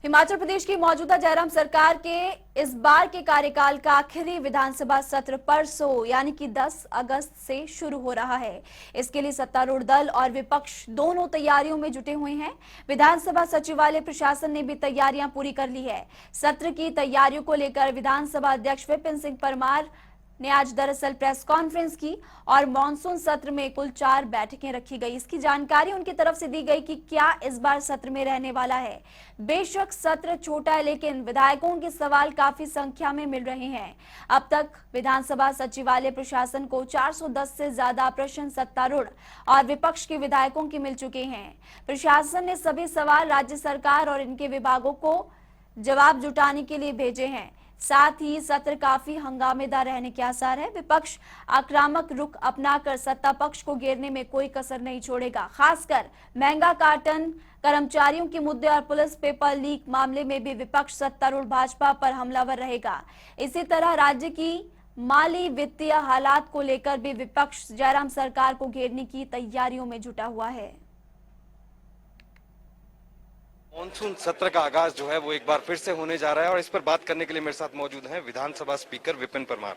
हिमाचल प्रदेश की मौजूदा जयराम सरकार के इस बार के कार्यकाल का आखिरी विधानसभा सत्र परसों यानी कि 10 अगस्त से शुरू हो रहा है। इसके लिए सत्तारूढ़ दल और विपक्ष दोनों तैयारियों में जुटे हुए हैं। विधानसभा सचिवालय प्रशासन ने भी तैयारियां पूरी कर ली है। सत्र की तैयारियों को लेकर विधानसभा अध्यक्ष विपिन सिंह परमार ने आज दरअसल प्रेस कॉन्फ्रेंस की और मॉनसून सत्र में कुल 4 बैठकें रखी गई। इसकी जानकारी उनकी तरफ से दी गई कि क्या इस बार सत्र में रहने वाला है। बेशक सत्र छोटा है, लेकिन विधायकों के सवाल काफी संख्या में मिल रहे हैं। अब तक विधानसभा सचिवालय प्रशासन को 410 से ज्यादा प्रश्न सत्तारूढ़ और विपक्ष के विधायकों के मिल चुके हैं। प्रशासन ने सभी सवाल राज्य सरकार और इनके विभागों को जवाब जुटाने के लिए भेजे हैं। साथ ही सत्र काफी हंगामेदार रहने के आसार है। विपक्ष आक्रामक रुख अपनाकर सत्ता पक्ष को घेरने में कोई कसर नहीं छोड़ेगा। खासकर महंगा कार्टन, कर्मचारियों के मुद्दे और पुलिस पेपर लीक मामले में भी विपक्ष सत्तारूढ़ भाजपा पर हमलावर रहेगा। इसी तरह राज्य की माली वित्तीय हालात को लेकर भी विपक्ष जयराम सरकार को घेरने की तैयारियों में जुटा हुआ है। मॉनसून सत्र का आगाज जो है वो एक बार फिर से होने जा रहा है और इस पर बात करने के लिए मेरे साथ मौजूद हैं विधानसभा स्पीकर विपिन परमार।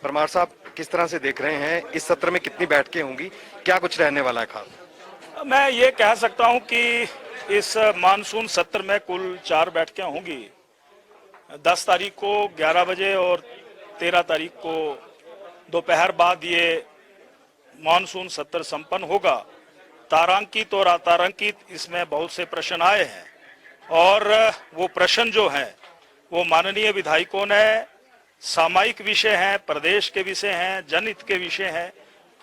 परमार साहब, किस तरह से देख रहे हैं इस सत्र में कितनी बैठकें होंगी, क्या कुछ रहने वाला है खास? मैं ये कह सकता हूं कि इस मानसून सत्र में कुल 4 बैठकें होंगी। 10 तारीख को 11 बजे और 13 तारीख को दोपहर बाद ये मानसून सत्र संपन्न होगा। तारांकित और अतारांकित इसमें बहुत से प्रश्न आए हैं और वो प्रश्न जो हैं वो माननीय विधायकों ने सामायिक विषय हैं, प्रदेश के विषय हैं, जनहित के विषय हैं,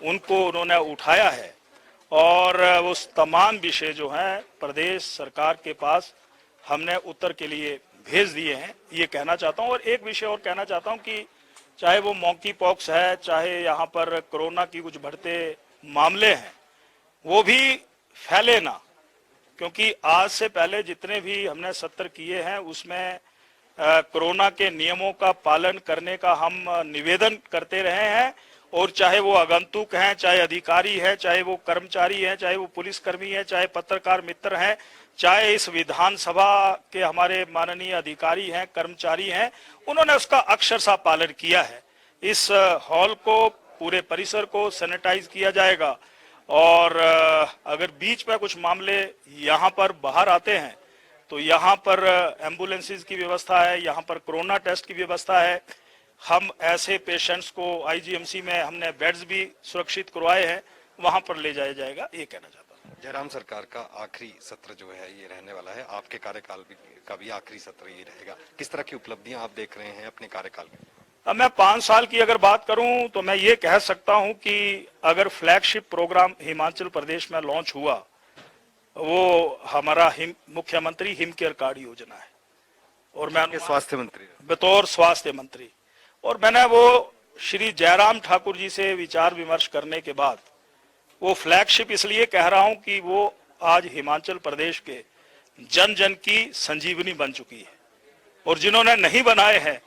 उनको उन्होंने उठाया है और उस तमाम विषय जो हैं प्रदेश सरकार के पास हमने उत्तर के लिए भेज दिए हैं, ये कहना चाहता हूँ। और एक विषय और कहना चाहता हूँ कि चाहे वो मॉन्की पॉक्स है, चाहे यहाँ पर कोरोना की कुछ बढ़ते मामले हैं, वो भी फैले ना, क्योंकि आज से पहले जितने भी हमने सत्र किए हैं उसमें कोरोना के नियमों का पालन करने का हम निवेदन करते रहे हैं। और चाहे वो आगंतुक हैं, चाहे अधिकारी हैं, चाहे वो कर्मचारी हैं, चाहे वो पुलिसकर्मी हैं, चाहे पत्रकार मित्र हैं, चाहे इस विधानसभा के हमारे माननीय अधिकारी हैं, कर्मचारी हैं, उन्होंने उसका अक्षरशः पालन किया है। इस हॉल को, पूरे परिसर को सैनिटाइज किया जाएगा और अगर बीच में कुछ मामले यहाँ पर बाहर आते हैं तो यहाँ पर एम्बुलेंसेस की व्यवस्था है, यहाँ पर कोरोना टेस्ट की व्यवस्था है। हम ऐसे पेशेंट्स को आईजीएमसी में हमने बेड्स भी सुरक्षित करवाए हैं, वहां पर ले जाया जाएगा, ये कहना चाहता हूँ। जयराम सरकार का आखिरी सत्र जो है ये रहने वाला है, आपके कार्यकाल का भी आखिरी सत्र ये रहेगा। किस तरह की उपलब्धियां आप देख रहे हैं अपने कार्यकाल में? अब मैं 5 साल की अगर बात करूं तो मैं ये कह सकता हूं कि अगर फ्लैगशिप प्रोग्राम हिमाचल प्रदेश में लॉन्च हुआ वो हमारा मुख्यमंत्री हिम केयर कार्ड योजना है। और मैं स्वास्थ्य मंत्री, बतौर स्वास्थ्य मंत्री, और मैंने वो श्री जयराम ठाकुर जी से विचार विमर्श करने के बाद वो फ्लैगशिप इसलिए कह रहा हूं कि वो आज हिमाचल प्रदेश के जन जन की संजीवनी बन चुकी है। और जिन्होंने नहीं बनाए हैं,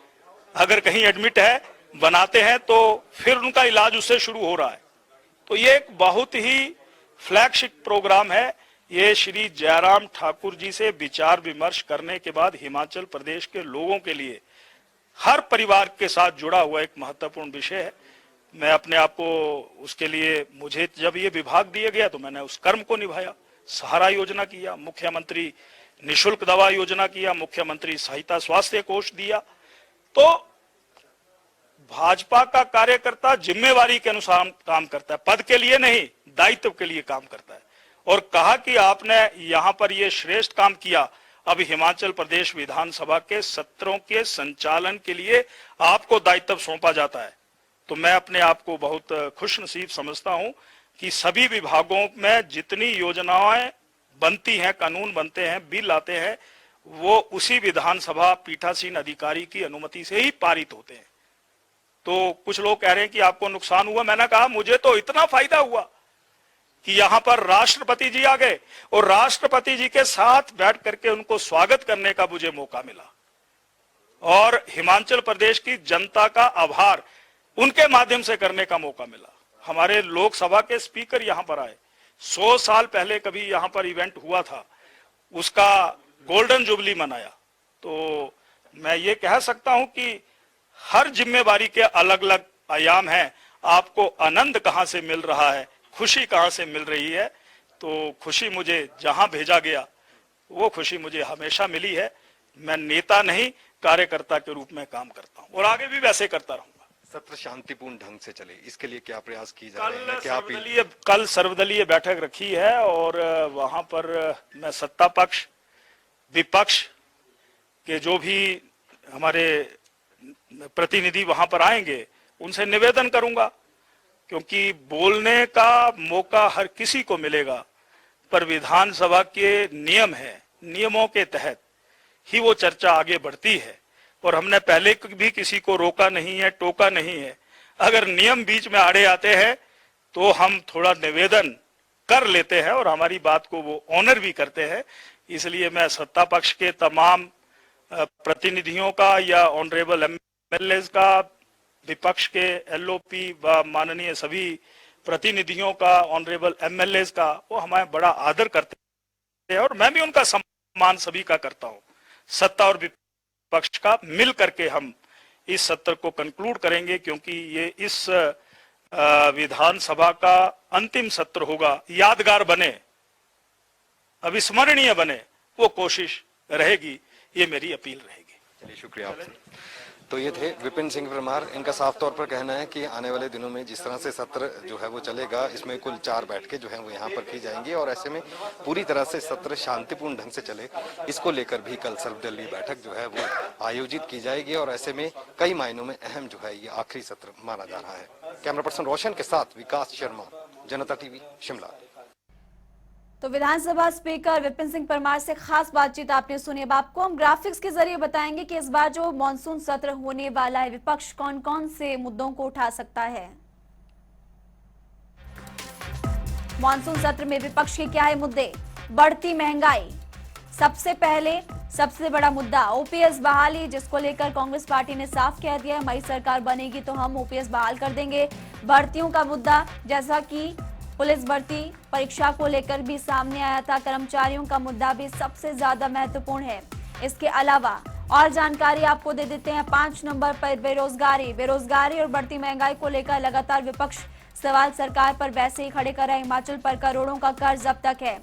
अगर कहीं एडमिट है, बनाते हैं तो फिर उनका इलाज उससे शुरू हो रहा है। तो ये एक बहुत ही फ्लैगशिप प्रोग्राम है। ये श्री जयराम ठाकुर जी से विचार विमर्श करने के बाद हिमाचल प्रदेश के लोगों के लिए हर परिवार के साथ जुड़ा हुआ एक महत्वपूर्ण विषय है। मैं अपने आप को उसके लिए, मुझे जब ये विभाग दिया गया तो मैंने उस कर्म को निभाया। सहारा योजना किया, मुख्यमंत्री निशुल्क दवा योजना किया, मुख्यमंत्री सहायता स्वास्थ्य कोष दिया। तो भाजपा का कार्यकर्ता जिम्मेवारी के अनुसार काम करता है, पद के लिए नहीं, दायित्व के लिए काम करता है। और कहा कि आपने यहां पर ये श्रेष्ठ काम किया, अब हिमाचल प्रदेश विधानसभा के सत्रों के संचालन के लिए आपको दायित्व सौंपा जाता है। तो मैं अपने आप को बहुत खुशनसीब समझता हूं कि सभी विभागों में जितनी योजनाएं बनती हैं, कानून बनते हैं, बिल आते हैं, वो उसी विधानसभा पीठासीन अधिकारी की अनुमति से ही पारित होते हैं। तो कुछ लोग कह रहे हैं कि आपको नुकसान हुआ। मैंने कहा मुझे तो इतना फायदा हुआ कि यहां पर राष्ट्रपति जी आ गए और राष्ट्रपति जी के साथ बैठ करके उनको स्वागत करने का मुझे मौका मिला और हिमाचल प्रदेश की जनता का आभार उनके माध्यम से करने का मौका मिला। हमारे लोकसभा के स्पीकर यहां पर आए। 100 साल पहले कभी यहां पर इवेंट हुआ था, उसका गोल्डन जुबली मनाया। तो मैं ये कह सकता हूं कि हर जिम्मेवारी के अलग अलग आयाम हैं। आपको आनंद कहां से मिल रहा है, खुशी कहां से मिल रही है, तो खुशी मुझे जहां भेजा गया वो खुशी मुझे हमेशा मिली है। मैं नेता नहीं, कार्यकर्ता के रूप में काम करता हूं और आगे भी वैसे करता रहूंगा। सत्र शांतिपूर्ण ढंग से चले, इसके लिए क्या प्रयास किए जा रहे हैं, क्या अपील? कल सर्वदलीय बैठक रखी है और वहां पर मैं सत्ता पक्ष विपक्ष के जो भी हमारे प्रतिनिधि वहां पर आएंगे उनसे निवेदन करूंगा, क्योंकि बोलने का मौका हर किसी को मिलेगा, पर विधानसभा के नियम है, नियमों के तहत ही वो चर्चा आगे बढ़ती है और हमने पहले भी किसी को रोका नहीं है, टोका नहीं है। अगर नियम बीच में आड़े आते हैं तो हम थोड़ा निवेदन कर लेते हैं और हमारी बात को वो ऑनर भी करते हैं। इसलिए मैं सत्ता पक्ष के तमाम प्रतिनिधियों का या ऑनरेबल एमएलए का, विपक्ष के एलओपी व माननीय सभी प्रतिनिधियों का, ऑनरेबल एमएलए का, वो हमें बड़ा आदर करते हैं और मैं भी उनका सम्मान सभी का करता हूं। सत्ता और विपक्ष का मिल करके हम इस सत्र को कंक्लूड करेंगे, क्योंकि ये इस विधानसभा का अंतिम सत्र होगा। यादगार बने, अविस्मरणीय बने, वो कोशिश रहेगी, ये मेरी अपील रहेगी। चलिए, शुक्रिया आपसे। तो ये थे विपिन सिंह परमार। इनका साफ तौर पर कहना है कि आने वाले दिनों में जिस तरह से सत्र जो है वो चलेगा, इसमें कुल 4 बैठकें जो है वो यहाँ पर की जाएंगी और ऐसे में पूरी तरह से सत्र शांतिपूर्ण ढंग से चले, इसको लेकर भी कल सर्वदलीय बैठक जो है वो आयोजित की जाएगी और ऐसे में कई मायनों में अहम जो है ये आखिरी सत्र माना जा रहा है। कैमरा पर्सन रोशन के साथ विकास शर्मा, जनता टीवी, शिमला। तो विधानसभा स्पीकर विपिन सिंह परमार से खास बातचीत आपने सुनी। अब आपको हम ग्राफिक्स के जरिए बताएंगे कि इस बार जो मॉनसून सत्र होने वाला है, विपक्ष कौन कौन से मुद्दों को उठा सकता है। मॉनसून सत्र में विपक्ष के क्या है मुद्दे? बढ़ती महंगाई सबसे पहले, सबसे बड़ा मुद्दा। ओपीएस बहाली, जिसको लेकर कांग्रेस पार्टी ने साफ कह दिया है, हमारी सरकार बनेगी तो हम ओपीएस बहाल कर देंगे। भर्तियों का मुद्दा, जैसा कि पुलिस भर्ती परीक्षा को लेकर भी सामने आया था, कर्मचारियों का मुद्दा भी सबसे ज्यादा महत्वपूर्ण है। इसके अलावा और जानकारी आपको दे देते हैं। 5 नंबर पर बेरोजगारी और बढ़ती महंगाई को लेकर लगातार विपक्ष सवाल सरकार पर वैसे ही खड़े कर रहा है। हिमाचल पर करोड़ों का कर्ज अब तक है,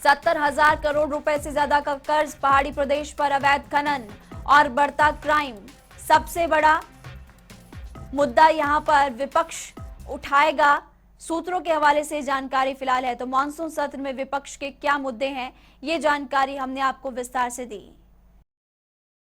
70,000 करोड़ रुपए से ज्यादा का कर्ज। पहाड़ी प्रदेश पर अवैध खनन और बढ़ता क्राइम सबसे बड़ा मुद्दा यहां पर विपक्ष उठाएगा। सूत्रों के हवाले से जानकारी फिलहाल है। तो मॉनसून सत्र में विपक्ष के क्या मुद्दे हैं, ये जानकारी हमने आपको विस्तार से दी।